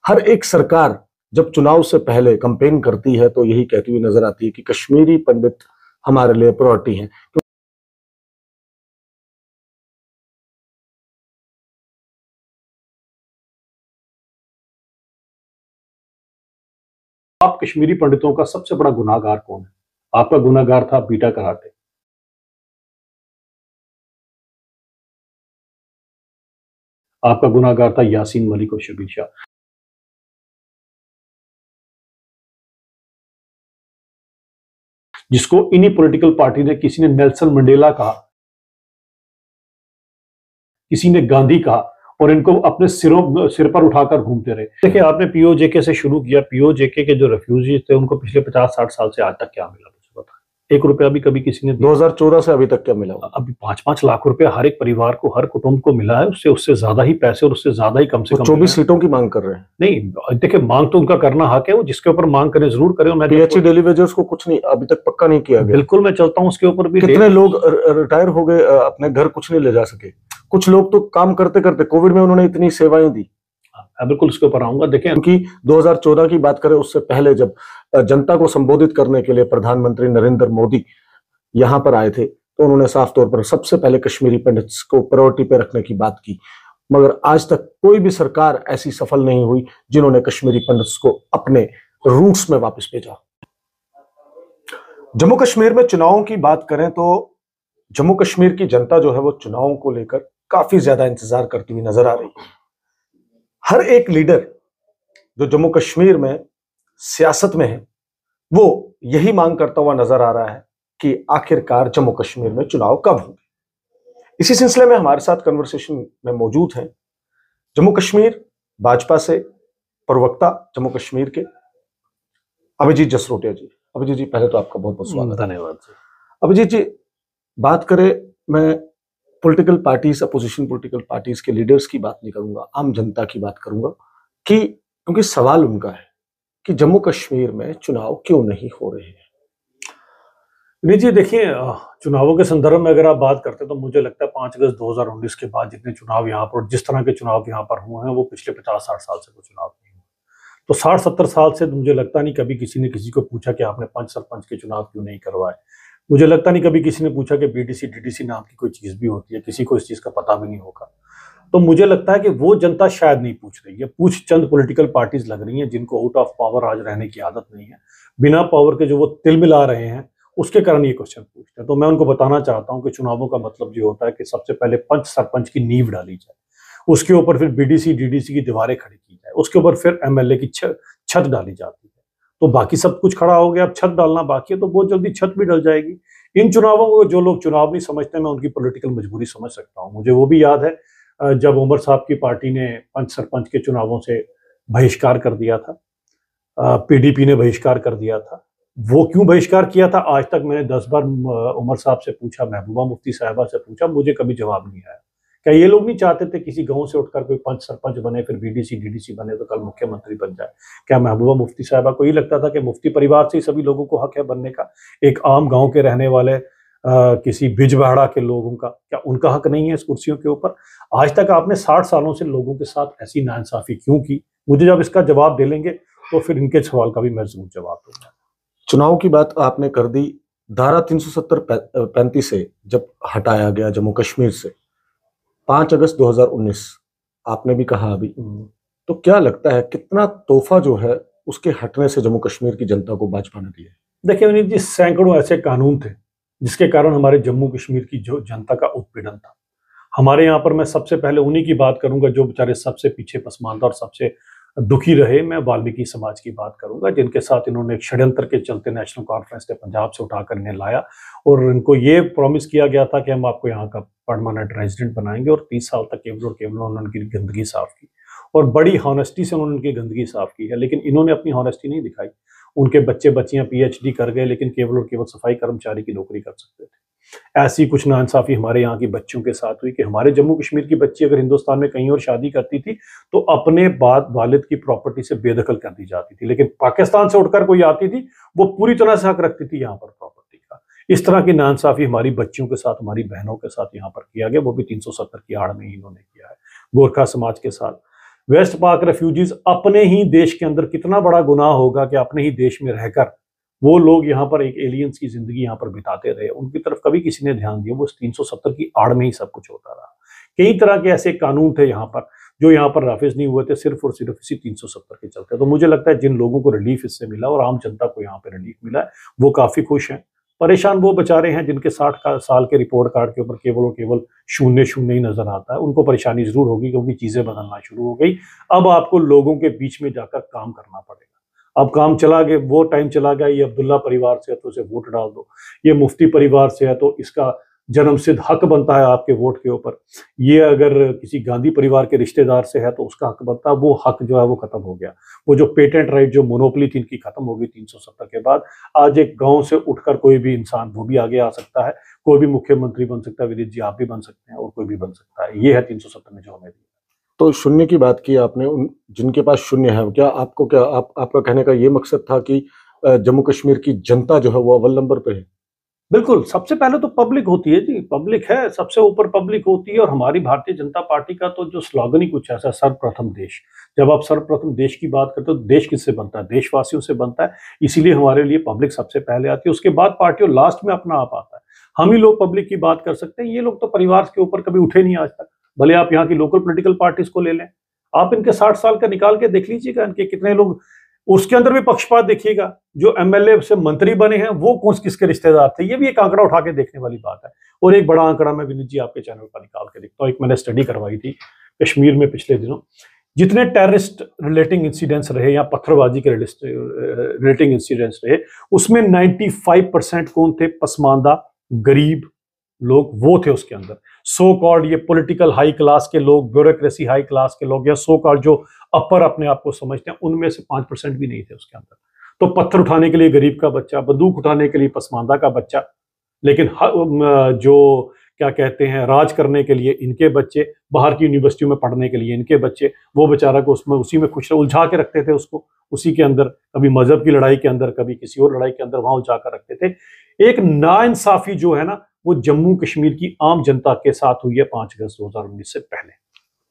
हर एक सरकार जब चुनाव से पहले कैंपेन करती है तो यही कहती हुई नजर आती है कि कश्मीरी पंडित हमारे लिए प्रायोरिटी हैं। आप कश्मीरी पंडितों का सबसे बड़ा गुनाहगार कौन है? आपका गुनाहगार था बीटा कराटे। आपका गुनाहगार था यासीन मलिक और शबीर शाह। जिसको इन्हीं पॉलिटिकल पार्टी ने, किसी ने नेल्सन मंडेला कहा, किसी ने गांधी कहा, और इनको अपने सिर पर उठाकर घूमते रहे। देखिए, आपने पीओजेके से शुरू किया। पीओजेके के जो रेफ्यूजी थे उनको पिछले 50-60 साल से आज तक क्या मिला? मुझे बता। 1 रुपया भी कभी किसी ने 2014 से अभी तक क्या मिला? अभी 5-5 लाख रुपया हर एक परिवार को, हर कुटुंब को मिला है। उससे ज्यादा ही पैसे और उससे ज्यादा ही कम से कम 24 सीटों की मांग कर रहे हैं। नहीं, देखिए, मांग तो उनका करना हक है, वो जिसके ऊपर मांग करें जरूर करें। मैं पीएचई डेली वेजर्स को कुछ नहीं अभी तक पक्का नहीं किया गया। बिल्कुल, मैं चलता हूं उसके ऊपर भी। कितने लोग रिटायर हो गए, अपने घर कुछ नहीं ले जा सके। कुछ लोग तो काम करते करते कोविड में उन्होंने इतनी सेवाएं दी। बिल्कुल उसके ऊपर आऊंगा। देखें, क्योंकि 2014 की बात करें, उससे पहले जब जनता को संबोधित करने के लिए प्रधानमंत्री नरेंद्र मोदी यहां पर आए थे तो उन्होंने साफ तौर पर सबसे पहले कश्मीरी पंडित्स को प्रायोरिटी पे रखने की बात की। मगर आज तक कोई भी सरकार ऐसी सफल नहीं हुई जिन्होंने कश्मीरी पंडित्स को अपने रूट्स में वापस भेजा। जम्मू कश्मीर में चुनावों की बात करें तो जम्मू कश्मीर की जनता जो है वो चुनावों को लेकर काफी ज्यादा इंतजार करती हुई नजर आ रही है। हर एक लीडर जो जम्मू कश्मीर में सियासत में है वो यही मांग करता हुआ नजर आ रहा है कि आखिरकार जम्मू कश्मीर में चुनाव कब होंगे। इसी सिलसिले में हमारे साथ कन्वर्सेशन में मौजूद हैं जम्मू कश्मीर भाजपा से प्रवक्ता जम्मू कश्मीर के अभिजीत जसरोटिया जी। अभिजीत जी, पहले तो आपका बहुत बहुत स्वागत। धन्यवाद। अभिजीत जी, बात करें, मैं political parties, opposition political parties के लीडर्स की बात नहीं करूंगा, आम जनता की बात करूंगा कि क्योंकि सवाल उनका है कि जम्मू कश्मीर में चुनाव क्यों नहीं हो रहे हैं। नहीं जी, देखिए, चुनावों के संदर्भ में अगर आप बात करते हैं तो मुझे लगता है 5 अगस्त 2019 के बाद जितने चुनाव यहाँ पर, जिस तरह के चुनाव यहाँ पर हुए हैं, वो पिछले 50-60 साल से कोई चुनाव नहीं हुए। तो 60-70 साल से मुझे लगता नहीं कभी किसी ने किसी को पूछा कि आपने पंच सरपंच के चुनाव क्यों नहीं करवाए। मुझे लगता नहीं कभी किसी ने पूछा कि बीडीसी डीडीसी नाम की कोई चीज भी होती है, किसी को इस चीज का पता भी नहीं होगा। तो मुझे लगता है कि वो जनता शायद नहीं पूछ रही है, पूछ चंद पॉलिटिकल पार्टीज लग रही हैं जिनको आउट ऑफ पावर आज रहने की आदत नहीं है। बिना पावर के जो वो तिल मिला रहे हैं उसके कारण ये क्वेश्चन पूछते हैं। तो मैं उनको बताना चाहता हूं कि चुनावों का मतलब जो होता है कि सबसे पहले पंच सरपंच की नींव डाली जाए, उसके ऊपर फिर बीडीसी डीडीसी की दीवारें खड़ी की जाए, उसके ऊपर फिर एमएलए की छत डाली जाती है। तो बाकी सब कुछ खड़ा हो गया, अब छत डालना बाकी है, तो बहुत जल्दी छत भी डल जाएगी। इन चुनावों को जो लोग चुनाव नहीं समझते, मैं उनकी पॉलिटिकल मजबूरी समझ सकता हूँ। मुझे वो भी याद है जब उमर साहब की पार्टी ने पंच सरपंच के चुनावों से बहिष्कार कर दिया था, पीडीपी ने बहिष्कार कर दिया था। वो क्यों बहिष्कार किया था, आज तक मैंने 10 बार उमर साहब से पूछा, महबूबा मुफ्ती साहिबा से पूछा, मुझे कभी जवाब नहीं आया। क्या ये लोग नहीं चाहते थे किसी गांव से उठकर कोई पंच सरपंच बने, फिर बीडीसी डीडीसी बने तो कल मुख्यमंत्री बन जाए? क्या महबूबा मुफ्ती साहिबा को ये लगता था कि मुफ्ती परिवार से ही सभी लोगों को हक है बनने का? एक आम गांव के रहने वाले किसी बिजबहाड़ा के लोगों का क्या उनका हक नहीं है इस कुर्सियों के ऊपर? आज तक आपने 60 सालों से लोगों के साथ ऐसी नाइंसाफी क्यों की? मुझे जब इसका जवाब दे लेंगे तो फिर इनके सवाल का भी मैं जरूर जवाब दूंगा। चुनाव की बात आपने कर दी। धारा 370-35 से जब हटाया गया जम्मू कश्मीर से 5 अगस्त 2019, आपने भी कहा अभी, तो क्या लगता है कितना तोहफा जो है उसके हटने से जम्मू कश्मीर की जनता को भाजपा ने दिया? देखिए विनीत जी, सैकड़ों ऐसे कानून थे जिसके कारण हमारे जम्मू कश्मीर की जो जनता का उत्पीड़न था। हमारे यहाँ पर मैं सबसे पहले उन्हीं की बात करूंगा जो बेचारे सबसे पीछे पसमानदा और सबसे दुखी रहे। मैं वाल्मीकि समाज की बात करूंगा, जिनके साथ इन्होंने एक षड्यंत्र के चलते नेशनल कॉन्फ्रेंस ने पंजाब से उठाकर इन्हें लाया और इनको ये प्रॉमिस किया गया था कि हम आपको यहाँ का परमानेंट रेजिडेंट बनाएंगे, और 30 साल तक केवल और केवल उन्होंने उनकी गंदगी साफ की और बड़ी हॉनेस्टी से उन्होंने उनकी गंदगी साफ की है। लेकिन इन्होंने अपनी हॉनेस्टी नहीं दिखाई। उनके बच्चे बच्चियां पीएचडी कर गए लेकिन केवल और केवल सफाई कर्मचारी की नौकरी कर सकते थे। ऐसी कुछ नाइंसाफी हमारे यहाँ की बच्चियों के साथ हुई कि हमारे जम्मू कश्मीर की बच्ची अगर हिंदुस्तान में कहीं और शादी करती थी तो अपने बाद वालिद की प्रॉपर्टी से बेदखल कर दी जाती थी, लेकिन पाकिस्तान से उठकर कोई आती थी वो पूरी तरह से हक रखती थी यहाँ पर प्रॉपर्टी का। इस तरह की नाइंसाफी हमारी बच्चियों के साथ, हमारी बहनों के साथ यहाँ पर किया गया, वो भी 370 की आड़ में ही इन्होंने किया है। गोरखा समाज के साथ वेस्ट पाक रेफ्यूजीज अपने ही देश के अंदर, कितना बड़ा गुनाह होगा कि अपने ही देश में रहकर वो लोग यहाँ पर एक एलियंस की जिंदगी यहाँ पर बिताते रहे, उनकी तरफ कभी किसी ने ध्यान दिया? वो 370 की आड़ में ही सब कुछ होता रहा। कई तरह के ऐसे कानून थे यहाँ पर जो यहाँ पर नाफिज नहीं हुए थे, सिर्फ और सिर्फ इसी 370 के चलते। तो मुझे लगता है जिन लोगों को रिलीफ इससे मिला और आम जनता को यहाँ पे रिलीफ मिला है, वो काफी खुश हैं। परेशान वो बेचारे हैं जिनके 60 साल के रिपोर्ट कार्ड के ऊपर केवल और केवल शून्य शून्य ही नजर आता है, उनको परेशानी जरूर होगी क्योंकि चीजें बदलना शुरू हो गई। अब आपको लोगों के बीच में जाकर काम करना पड़ेगा। अब काम चला गया, वो टाइम चला गया, ये अब्दुल्ला परिवार से है तो उसे वोट डाल दो, ये मुफ्ती परिवार से है तो इसका जन्मसिद्ध हक बनता है आपके वोट के ऊपर, ये अगर किसी गांधी परिवार के रिश्तेदार से है तो उसका हक बनता है। वो हक जो है वो खत्म हो गया। वो जो पेटेंट राइट, जो मोनोपोली थी, इनकी खत्म हो गई 370 के बाद। आज एक गांव से उठकर कोई भी इंसान वो भी आगे आ सकता है, कोई भी मुख्यमंत्री बन सकता है। विनीत जी, आप भी बन सकते हैं और कोई भी बन सकता है। ये है 370 ने जो हमें दिया। तो शून्य की बात की आपने, उन जिनके पास शून्य है, क्या आपका कहने का ये मकसद था कि जम्मू कश्मीर की जनता जो है वो अव्वल नंबर पे है? बिल्कुल, सबसे पहले तो पब्लिक होती है जी, पब्लिक है, सबसे ऊपर पब्लिक होती है। और हमारी भारतीय जनता पार्टी का तो जो स्लोगन ही कुछ ऐसा, सर्वप्रथम देश। जब आप सर्वप्रथम देश की बात करते हो तो देश किससे बनता है? देशवासियों से बनता है। इसीलिए हमारे लिए पब्लिक सबसे पहले आती है, उसके बाद पार्टी और लास्ट में अपना आप आता है। हम ही लोग पब्लिक की बात कर सकते हैं, ये लोग तो परिवार के ऊपर कभी उठे नहीं आज तक। भले आप यहाँ की लोकल पोलिटिकल पार्टीज को ले लें, आप इनके 60 साल का निकाल के देख लीजिएगा, इनके कितने लोग, उसके अंदर भी पक्षपात देखिएगा। जो एमएलए से मंत्री बने हैं वो कौन किसके रिश्तेदार थे, ये भी एक आंकड़ा उठा के देखने वाली बात है। और एक बड़ा आंकड़ा मैं विनीत जी आपके चैनल पर निकाल के देखता हूँ। एक मैंने स्टडी करवाई थी कश्मीर में पिछले दिनों, जितने टेररिस्ट रिलेटिंग इंसिडेंट्स रहे या पत्थरबाजी के रिलेटिंग इंसिडेंट्स रहे, उसमें 95% कौन थे? पसमानदा गरीब लोग वो थे उसके अंदर। सो कॉल्ड ये पॉलिटिकल हाई क्लास के लोग, ब्यूरोक्रेसी हाई क्लास के लोग, या सो कॉल्ड जो अपर अपने आप को समझते हैं, उनमें से 5% भी नहीं थे उसके अंदर। तो पत्थर उठाने के लिए गरीब का बच्चा, बंदूक उठाने के लिए पसमानदा का बच्चा, लेकिन जो क्या कहते हैं, राज करने के लिए इनके बच्चे, बाहर की यूनिवर्सिटियों में पढ़ने के लिए इनके बच्चे, वो बेचारा को उसमें उसी में खुश उलझा के रखते थे उसको, उसी के अंदर, कभी मजहब की लड़ाई के अंदर, कभी किसी और लड़ाई के अंदर वहां उलझा कर रखते थे। एक नाइंसाफी जो है ना, वो जम्मू कश्मीर की आम जनता के साथ हुई है 5 अगस्त 2019 से पहले।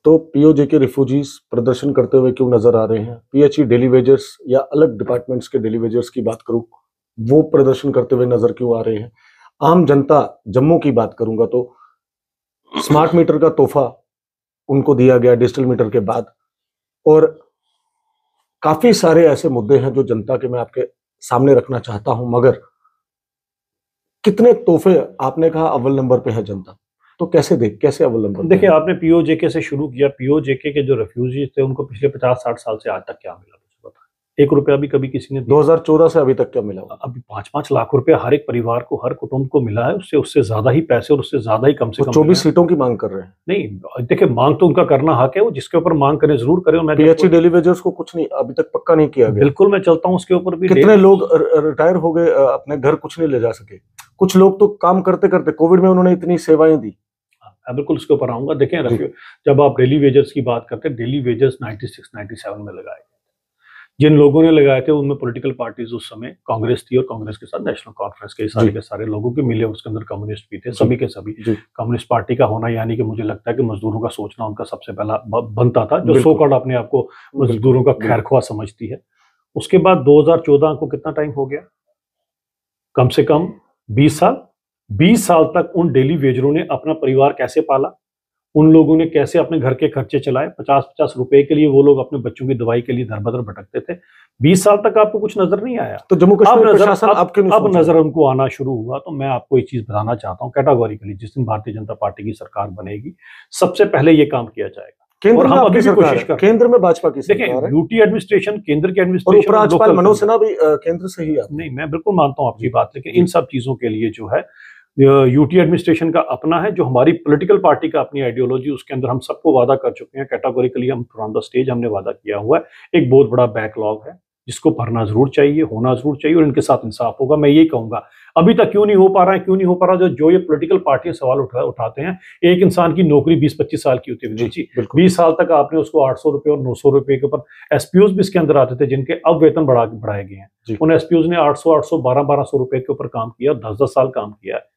तो पीओजे के रिफ्यूजीज प्रदर्शन करते हुए क्यों नजर आ रहे हैं? पीएचई डेली वेजर्स या अलग डिपार्टमेंट्स के डेली वेजर्स की बात करूं, वो प्रदर्शन करते हुए नजर क्यों आ रहे हैं? आम जनता जम्मू की बात करूंगा तो स्मार्ट मीटर का तोहफा उनको दिया गया डिजिटल मीटर के बाद, और काफी सारे ऐसे मुद्दे हैं जो जनता के मैं आपके सामने रखना चाहता हूं, मगर कितने तोहफे, आपने कहा अव्वल नंबर पे है जनता, तो कैसे अव्वल नंबर? देखिए, आपने पीओजेके से शुरू किया। पीओजेके के जो रेफ्यूजी थे उनको पिछले 50-60 साल से आज तक क्या मिला? 1 रुपया भी कभी किसी ने 2014 से अभी तक क्या मिला? अभी 5-5 लाख रुपया हर एक परिवार को, हर कुटुंब को मिला है। उससे ज्यादा ही पैसे और उससे ज्यादा ही कम से कम 24 सीटों की मांग कर रहे हैं। नहीं, देखिए, मांग तो उनका करना हक है, वो जिसके ऊपर मांग करें जरूर करें। मैं पीएचई डेली वेजर्स को कुछ नहीं अभी तक पक्का नहीं किया गया। बिल्कुल, मैं चलता हूँ उसके ऊपर भी। कितने लोग रिटायर हो गए, अपने घर कुछ नहीं ले जा सके। कुछ लोग तो काम करते करते कोविड में उन्होंने इतनी सेवाएं दी। बिल्कुल उसके ऊपर आऊंगा। देखें, जब आप डेली वेजर्स की बात करते हैं, डेली वेजर्स 96-97 में लगाए गए। जिन लोगों ने लगाए थे उनमें पॉलिटिकल पार्टीज उस समय कांग्रेस थी, और कांग्रेस के साथ नेशनल कॉन्फ्रेंस के सारे लोगों के मिले, उसके अंदर कम्युनिस्ट भी थे, सभी के सभी। कम्युनिस्ट पार्टी का होना यानी कि मुझे लगता है कि मजदूरों का सोचना उनका सबसे पहला बनता था, जो सो कॉल्ड अपने आप को मजदूरों का खैरख्वाह समझती है। उसके बाद 2014 को कितना टाइम हो गया? कम से कम 20 साल। 20 साल तक उन डेली वेजरों ने अपना परिवार कैसे पाला? उन लोगों ने कैसे अपने घर के खर्चे चलाए? 50-50 रुपए के लिए वो लोग अपने बच्चों की दवाई के लिए दर बदर भटकते थे। 20 साल तक आपको कुछ नजर नहीं आया। तो जम्मू कश्मीर प्रशासन अब नजर उनको आना शुरू हुआ। तो मैं आपको एक चीज बताना चाहता हूँ, कैटेगोरिकली जिस दिन भारतीय जनता पार्टी की सरकार बनेगी, सबसे पहले ये काम किया जाएगा। केंद्र में अभी भी कोशिश कर, केंद्र में भाजपा की सरकार है, यूटी एडमिनिस्ट्रेशन, केंद्र की एडमिनिस्ट्रेशन, उपराज्यपाल मनोज सिन्हा भी केंद्र से ही आते। नहीं, मैं बिल्कुल मानता हूँ आपकी बात, लेकिन इन सब चीजों के लिए जो है यूटी एडमिनिस्ट्रेशन का अपना है, जो हमारी पॉलिटिकल पार्टी का अपनी आइडियोलॉजी, उसके अंदर हम सबको वादा कर चुके हैं कैटेगोरिकली, हम फ्रॉम द स्टेज हमने वादा किया हुआ है। एक बहुत बड़ा बैकलॉग है जिसको भरना जरूर चाहिए, होना जरूर चाहिए, और इनके साथ इंसाफ होगा। मैं यही कहूंगा, अभी तक क्यों नहीं हो पा रहा है? जो ये पॉलिटिकल पार्टियां सवाल उठाते हैं, एक इंसान की नौकरी 20-25 साल की होती है जी। 20 साल तक आपने उसको 800 रुपए और 900 रुपए के ऊपर, एसपीओज भी इसके अंदर आते थे जिनके अब वेतन बढ़ाए गए हैं। उन एसपीओज ने 800, 1200 रुपए के ऊपर काम किया, 10-10 साल काम किया है।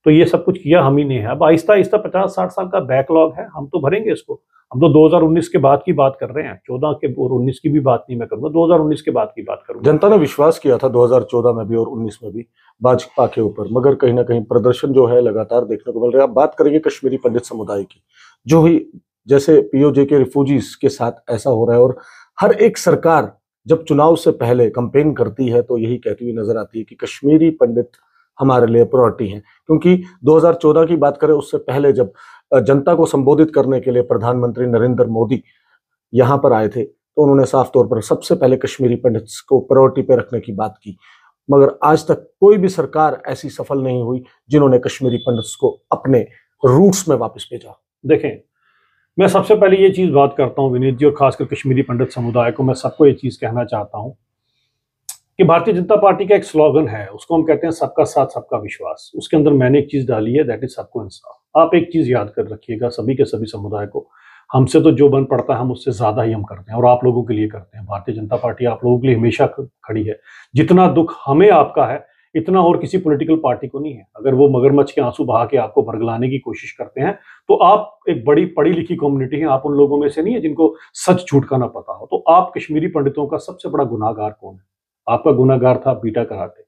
तो ये सब कुछ किया हम ही ने है। अब आहिस्ता आहिस्ता 50-60 साल का बैकलॉग है, हम तो भरेंगे इसको। हम तो 2019 के बाद की बात कर रहे हैं, 14 के और 19 की भी बात नहीं मैं करूंगा, 2019 के बाद की बात करूंगा। जनता ने विश्वास किया था 2014 में भी और 19 में भी भाजपा के ऊपर, मगर कहीं ना कहीं प्रदर्शन जो है लगातार देखने को मिल रहा है। अब बात करेंगे कश्मीरी पंडित समुदाय की, जो ही जैसे पीओजे के रिफ्यूजीज के साथ ऐसा हो रहा है, और हर एक सरकार जब चुनाव से पहले कैंपेन करती है तो यही कहती हुई नजर आती है कि कश्मीरी पंडित हमारे लिए प्रायोरिटी हैं। क्योंकि 2014 की बात करें, उससे पहले जब जनता को संबोधित करने के लिए प्रधानमंत्री नरेंद्र मोदी यहां पर आए थे तो उन्होंने साफ तौर पर सबसे पहले कश्मीरी पंडित्स को प्रायोरिटी पे रखने की बात की। मगर आज तक कोई भी सरकार ऐसी सफल नहीं हुई जिन्होंने कश्मीरी पंडित्स को अपने रूट्स में वापस भेजा। देखें, मैं सबसे पहले ये चीज बात करता हूँ विनीत जी, और खासकर कश्मीरी पंडित समुदाय को मैं सबको ये चीज कहना चाहता हूँ कि भारतीय जनता पार्टी का एक स्लोगन है, उसको हम कहते हैं सबका साथ सबका विश्वास। उसके अंदर मैंने एक चीज डाली है, दैट इज सबको इंसाफ। आप एक चीज याद कर रखिएगा, सभी के सभी समुदाय को, हमसे तो जो बन पड़ता है हम उससे ज्यादा ही हम करते हैं, और आप लोगों के लिए करते हैं। भारतीय जनता पार्टी आप लोगों के लिए हमेशा खड़ी है। जितना दुख हमें आपका है इतना और किसी पॉलिटिकल पार्टी को नहीं है। अगर वो मगरमच्छ के आंसू बहा के आपको बरगलाने की कोशिश करते हैं तो आप एक बड़ी पढ़ी लिखी कम्युनिटी है, आप उन लोगों में से नहीं है जिनको सच झूठ का ना पता हो। तो आप कश्मीरी पंडितों का सबसे बड़ा गुनाहगार कौन है? आपका गुनाहगार था बीटा कराटे,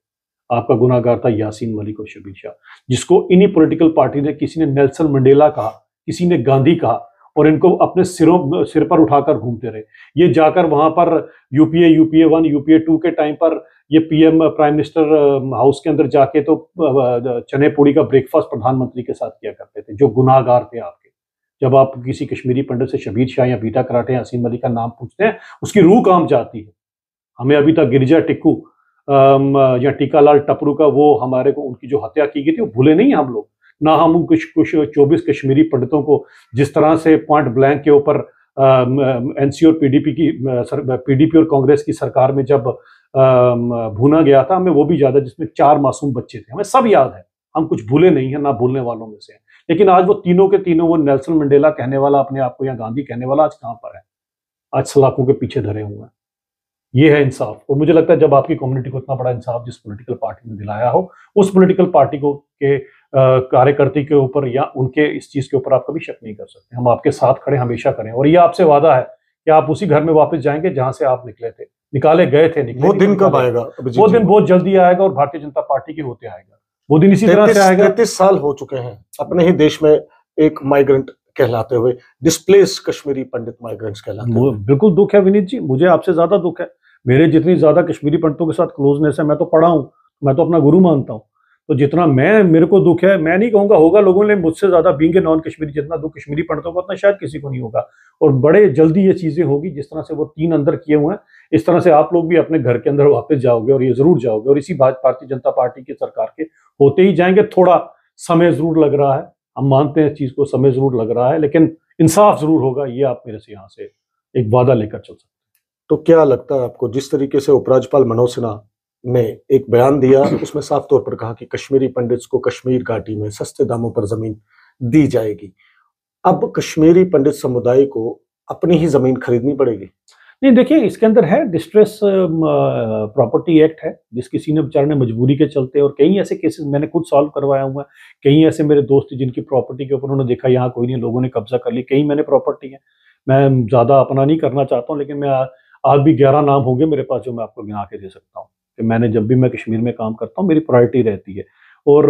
आपका गुनाहगार था यासीन मलिक और शबीर शाह, जिसको इन्हीं पॉलिटिकल पार्टी ने, किसी ने नेल्सन मंडेला कहा, किसी ने गांधी कहा, और इनको अपने सिर पर उठाकर घूमते रहे। ये जाकर वहां पर यूपीए 1 यूपीए 2 के टाइम पर ये पीएम प्राइम मिनिस्टर हाउस के अंदर जाके तो चने पूड़ी का ब्रेकफास्ट प्रधानमंत्री के साथ किया करते थे। जो गुनाहगार थे आपके, जब आप किसी कश्मीरी पंडित से शबीर शाह या बीटा कराटे या यासीन मलिक का नाम पूछते हैं, उसकी रूह काम जाती है। हमें अभी तक गिरिजा टिक्कू या टीकालाल टपरू का, वो हमारे को उनकी जो हत्या की गई थी वो भूले नहीं हम लोग। ना हम कुछ 24 कश्मीरी पंडितों को जिस तरह से पॉइंट ब्लैंक के ऊपर एनसी और पीडीपी और कांग्रेस की सरकार में जब भूना गया था, हमें वो भी याद है, जिसमें 4 मासूम बच्चे थे। हमें सब याद है, हम कुछ भूले नहीं है, ना भूलने वालों में से हैं। लेकिन आज वो तीनों के तीनों, वो नेल्सन मंडेला कहने वाला अपने आप को या गांधी कहने वाला, आज कहां पर है? आज सलाखों के पीछे धरे हुए हैं। ये है इंसाफ। और मुझे लगता है जब आपकी कम्युनिटी को इतना बड़ा इंसाफ जिस पॉलिटिकल पार्टी ने दिलाया हो, उस पॉलिटिकल पार्टी को के कार्यकर्ता के ऊपर या उनके इस चीज के ऊपर आप कभी शक नहीं कर सकते। हम आपके साथ खड़े हमेशा करें, और ये आपसे वादा है कि आप उसी घर में वापस जाएंगे जहां से आप निकाले गए थे। वो दिन कब आएगा? वो दिन बहुत जल्दी आएगा, और भारतीय जनता पार्टी के होते आएगा। वो दिन इसी तरह से आएगा। 33 साल हो चुके हैं अपने ही देश में एक माइग्रेंट कहलाते हुए, डिस्प्लेस कश्मीरी पंडित माइग्रेंट्स कहलाते हुए। बिल्कुल दुख है विनीत जी, मुझे आपसे ज्यादा दुख है। मेरे जितनी ज्यादा कश्मीरी पंडितों के साथ क्लोजनेस है, मैं तो पढ़ा हूं, मैं तो अपना गुरु मानता हूं। तो जितना मेरे को दुख है, मैं नहीं कहूंगा होगा लोगों ने मुझसे ज्यादा, बीइंग ए नॉन कश्मीरी, जितना दुख कश्मीरी पंडितों को उतना शायद किसी को नहीं होगा। और बड़े जल्दी ये चीजें होगी, जिस तरह से वो 3 अंदर किए हुए हैं, इस तरह से आप लोग भी अपने घर के अंदर वापस जाओगे, और ये जरूर जाओगे। और इसी भारतीय जनता पार्टी की सरकार के होते ही जाएंगे। थोड़ा समय जरूर लग रहा है, हम मानते हैं इस चीज को, समय जरूर लग रहा है, लेकिन इंसाफ जरूर होगा। ये आप मेरे से यहाँ से एक वादा लेकर चल सकते हैं। तो क्या लगता है आपको, जिस तरीके से उपराज्यपाल मनोज सिन्हा ने एक बयान दिया, उसमें साफ तौर पर कहा कि कश्मीरी पंडित्स को कश्मीर घाटी में सस्ते दामों पर जमीन दी जाएगी, अब कश्मीरी पंडित समुदाय को अपनी ही जमीन खरीदनी पड़ेगी? नहीं, देखिए, इसके अंदर है डिस्ट्रेस प्रॉपर्टी एक्ट है, जिस किसी ने बेचारे ने मजबूरी के चलते, और कई ऐसे केसेस मैंने खुद सॉल्व करवाया हुआ है। कई ऐसे मेरे दोस्त जिनकी प्रॉपर्टी के ऊपर उन्होंने देखा यहाँ कोई नहीं, लोगों ने कब्जा कर ली। कई मैंने प्रॉपर्टी है, मैं ज्यादा अपना नहीं करना चाहता हूँ, लेकिन मैं आज भी 11 नाम होंगे मेरे पास जो मैं आपको गिना के दे सकता हूँ कि मैंने, जब भी मैं कश्मीर में काम करता हूँ, मेरी प्रायोरिटी रहती है। और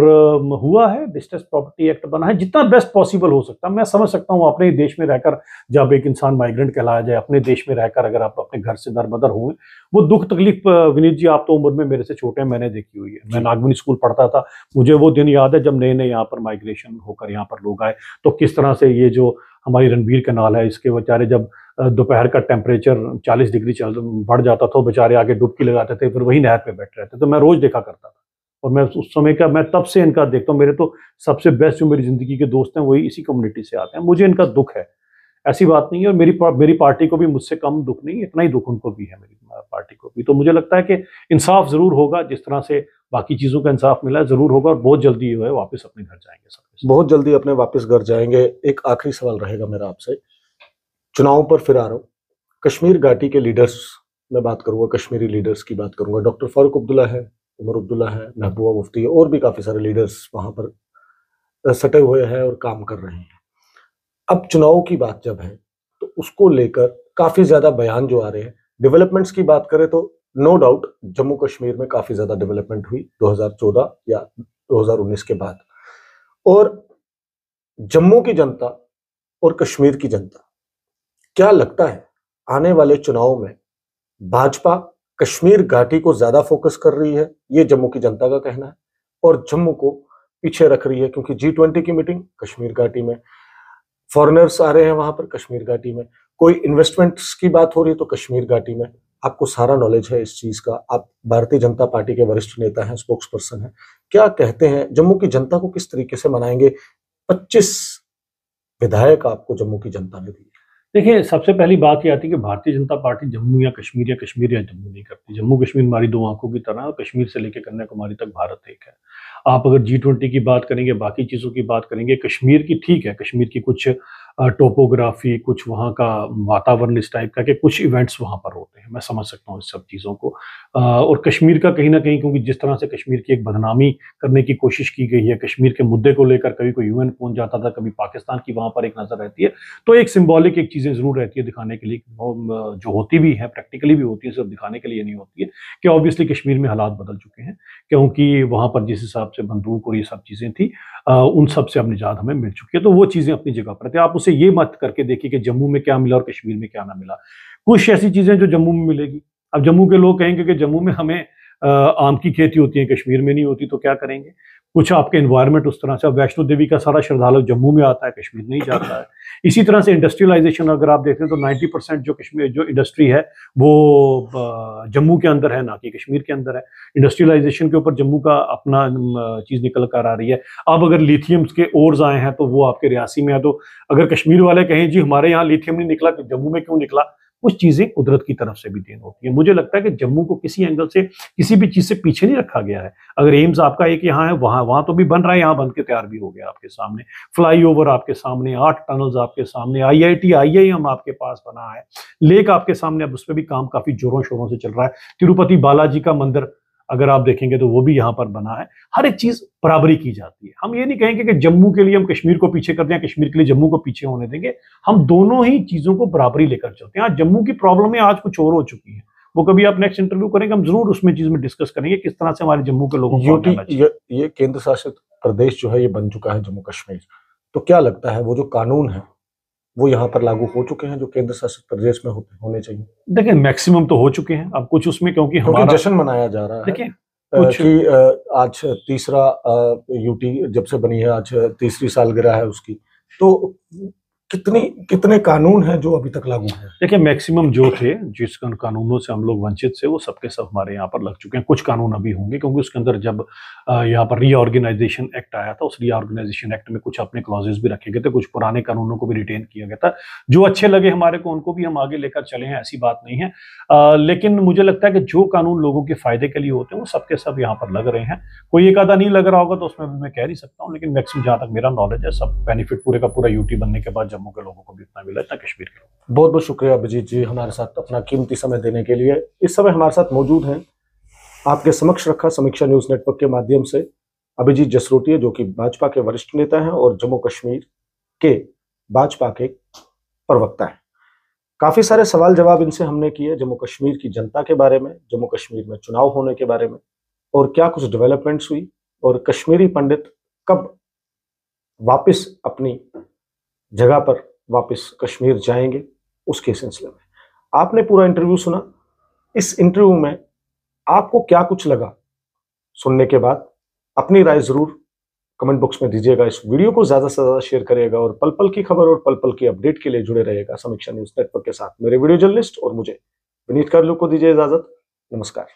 हुआ है, डिस्ट्रेस प्रॉपर्टी एक्ट बना है, जितना बेस्ट पॉसिबल हो सकता है। मैं समझ सकता हूँ अपने देश में रहकर, जब एक इंसान माइग्रेंट कहलाया जाए, अपने देश में रहकर अगर आप अपने घर से दरबदर हुए, वो दुख तकलीफ, विनीत जी आप तो उम्र में मेरे से छोटे हैं, मैंने देखी हुई है। मैं नागमनी स्कूल पढ़ता था, मुझे वो दिन याद है जब नए नए यहाँ पर माइग्रेशन होकर यहाँ पर लोग आए, तो किस तरह से ये जो हमारी रणबीर कैनाल है, इसके बेचारे जब दोपहर का टेम्परेचर 40 डिग्री बढ़ जाता था, बेचारे आगे डुबकी लगाते थे, फिर वही नहर पे बैठ रहते। तो मैं रोज देखा करता था, और मैं उस समय का, मैं तब से इनका देखता हूँ। मेरे तो सबसे बेस्ट जो मेरी जिंदगी के दोस्त हैं वही इसी कम्युनिटी से आते हैं। मुझे इनका दुख है, ऐसी बात नहीं है। और मेरी पार्टी को भी मुझसे कम दुख नहीं, इतना ही दुख उनको भी है, मेरी पार्टी को भी। तो मुझे लगता है कि इंसाफ जरूर होगा, जिस तरह से बाकी चीजों का इंसाफ मिला है, जरूर होगा, और बहुत जल्दी जो है वापस अपने घर जाएंगे सब। बहुत जल्दी अपने वापस घर जाएंगे। एक आखिरी सवाल रहेगा मेरा आपसे, चुनाव पर फिर आ रहा हूं, कश्मीर घाटी के लीडर्स में बात करूंगा, कश्मीरी लीडर्स की बात करूंगा। डॉक्टर फारूक अब्दुल्ला है, उमर अब्दुल्ला है, महबूबा मुफ्ती है, और भी काफी सारे लीडर्स वहां पर सटे हुए हैं और काम कर रहे हैं। अब चुनाव की बात जब है तो उसको लेकर काफी ज्यादा बयान जो आ रहे हैं, डेवलपमेंट्स की बात करें तो नो डाउट जम्मू कश्मीर में काफी ज्यादा डेवलपमेंट हुई 2014 या 2019 के बाद। और जम्मू की जनता और कश्मीर की जनता, क्या लगता है आने वाले चुनाव में भाजपा कश्मीर घाटी को ज्यादा फोकस कर रही है, ये जम्मू की जनता का कहना है, और जम्मू को पीछे रख रही है क्योंकि G20 की मीटिंग कश्मीर घाटी में, फॉरेनर्स आ रहे हैं वहां पर कश्मीर घाटी में, कोई इन्वेस्टमेंट्स की बात हो रही है तो कश्मीर घाटी में। आपको सारा नॉलेज है इस चीज का, आप भारतीय जनता पार्टी के वरिष्ठ नेता हैं, स्पोक्स पर्सन हैं, क्या कहते हैं जम्मू की जनता को किस तरीके से मनाएंगे? 25 विधायक आपको जम्मू की जनता ने दिए। देखिए, सबसे पहली बात ये आती है कि भारतीय जनता पार्टी जम्मू या कश्मीर या जम्मू नहीं करती। जम्मू कश्मीर हमारी दो आंखों की तरह है और कश्मीर से लेकर कन्याकुमारी तक भारत एक है। आप अगर G20 की बात करेंगे, बाकी चीज़ों की बात करेंगे, कश्मीर की ठीक है, कश्मीर की कुछ टोपोग्राफी, कुछ वहाँ का वातावरण इस टाइप का कि कुछ इवेंट्स वहाँ पर होते हैं, मैं समझ सकता हूँ इस सब चीज़ों को। और कश्मीर का कहीं न कहीं, क्योंकि जिस तरह से कश्मीर की एक बदनामी करने की कोशिश की गई है, कश्मीर के मुद्दे को लेकर कभी कोई UN पहुँच जाता था, कभी पाकिस्तान की वहाँ पर एक नज़र रहती है, तो एक सिंबॉलिक एक चीज़ें ज़रूर रहती है दिखाने के लिए, वो जो होती भी है, प्रैक्टिकली भी होती है, सिर्फ दिखाने के लिए नहीं होती है, कि ऑब्वियसली कश्मीर में हालात बदल चुके हैं, क्योंकि वहाँ पर जिस हिसाब से बंदूक और ये सब चीज़ें थी, उन सब से अब निजात हमें मिल चुकी है। तो वो चीज़ें अपनी जगह पर थी। आप उसे ये मत करके देखिए कि जम्मू में क्या मिला और कश्मीर में क्या ना मिला। कुछ ऐसी चीज़ें जो जम्मू में मिलेगी, अब जम्मू के लोग कहेंगे कि जम्मू में हमें आम की खेती होती है, कश्मीर में नहीं होती, तो क्या करेंगे? कुछ आपके एनवायरनमेंट उस तरह से, अब वैष्णो देवी का सारा श्रद्धालु जम्मू में आता है, कश्मीर नहीं जाता है। इसी तरह से इंडस्ट्रियलाइजेशन अगर आप देखते हैं तो 90% जो कश्मीर जो इंडस्ट्री है वो जम्मू के अंदर है, ना कि कश्मीर के अंदर है। इंडस्ट्रियलाइजेशन के ऊपर जम्मू का अपना चीज़ निकल कर आ रही है। अब अगर लिथियम के ओर्स आए हैं तो वो आपके रियासी में है, तो अगर कश्मीर वाले कहें जी हमारे यहाँ लिथियम नहीं निकला तो जम्मू में क्यों निकला? कुछ चीज़ें कुदरत की तरफ से भी देन होती है। मुझे लगता है कि जम्मू को किसी एंगल से किसी भी चीज़ से पीछे नहीं रखा गया है। अगर एम्स आपका एक यहाँ है, वहाँ वहाँ तो भी बन रहा है, यहाँ बन के तैयार भी हो गया आपके सामने। फ्लाईओवर आपके सामने, 8 टनल्स आपके सामने, IIT IIM आपके पास बना है। लेक आपके सामने, अब उस पे भी काम काफ़ी ज़ोरों-शोरों से चल रहा है। तिरुपति बालाजी का मंदिर अगर आप देखेंगे तो वो भी यहाँ पर बना है। हर एक चीज़ बराबरी की जाती है। हम ये नहीं कहेंगे कि जम्मू के लिए हम कश्मीर को पीछे कर दें, कश्मीर के लिए जम्मू को पीछे होने देंगे। हम दोनों ही चीज़ों को बराबरी लेकर चलते हैं। आज जम्मू की प्रॉब्लम है, आज कुछ और हो चुकी है। वो कभी आप नेक्स्ट इंटरव्यू करेंगे, हम ज़रूर उसमें चीज़ में डिस्कस करेंगे किस तरह से हमारे जम्मू के लोगों को आगे आना चाहिए। ये केंद्र शासित प्रदेश जो है ये बन चुका है जम्मू कश्मीर, तो क्या लगता है वो जो कानून है वो यहाँ पर लागू हो चुके हैं जो केंद्र शासित प्रदेश में होने चाहिए? देखिए, मैक्सिमम तो हो चुके हैं। अब कुछ उसमें क्योंकि हमारा जश्न मनाया जा रहा है, देखिए कुछ कि आज तीसरा UT जब से बनी है, आज तीसरी सालगिरह है उसकी, तो कितने कानून हैं जो अभी तक लागू हैं? देखिए, मैक्सिमम जो थे, जिस कानूनों से हम लोग वंचित थे, वो सबके सब हमारे यहाँ पर लग चुके हैं। कुछ कानून अभी होंगे क्योंकि उसके अंदर जब यहाँ पर रीऑर्गेनाइजेशन एक्ट आया था, उस रीऑर्गेनाइजेशन एक्ट में कुछ अपने क्लॉजेस भी रखे गए थे, कुछ पुराने कानूनों को भी रिटेन किया गया था। जो अच्छे लगे हमारे को, उनको भी हम आगे लेकर चले हैं, ऐसी बात नहीं है। लेकिन मुझे लगता है कि जो कानून लोगों के फायदे के लिए होते हैं वो सबके सब यहाँ पर लग रहे हैं। कोई एक आधा नहीं लग रहा होगा तो उसमें भी मैं कह नहीं सकता हूँ, लेकिन मैक्सिमम जहाँ तक मेरा नॉलेज है, सब बेनिफिट पूरे का पूरा UT बनने के बाद जम्मू के लोगों को भी इतना मिला, इतना कश्मीर के लोगों को। बहुत बहुत शुक्रिया अभिजीत जी हमारे साथ अपना कीमती समय देने के लिए। इस समय हमारे साथ मौजूद हैं, आपके समक्ष रखा समीक्षा न्यूज नेटवर्क के माध्यम से अभिजीत जसरोटिया, जो कि भाजपा के वरिष्ठ नेता हैं और जम्मू कश्मीर के भाजपा के प्रवक्ता हैं। काफी सारे सवाल जवाब इनसे हमने किए जम्मू कश्मीर की जनता के बारे में, जम्मू कश्मीर में चुनाव होने के बारे में, और क्या कुछ डेवलपमेंट्स हुई, और कश्मीरी पंडित कब वापस अपनी जगह पर वापस कश्मीर जाएंगे उसके सिलसिले में। आपने पूरा इंटरव्यू सुना। इस इंटरव्यू में आपको क्या कुछ लगा, सुनने के बाद अपनी राय जरूर कमेंट बॉक्स में दीजिएगा। इस वीडियो को ज्यादा से ज्यादा शेयर करिएगा और पल पल की खबर और पल पल की अपडेट के लिए जुड़े रहिएगा समीक्षा न्यूज नेटवर्क के साथ। मेरे वीडियो जर्नलिस्ट और मुझे विनीत करलू को दीजिए इजाजत। नमस्कार।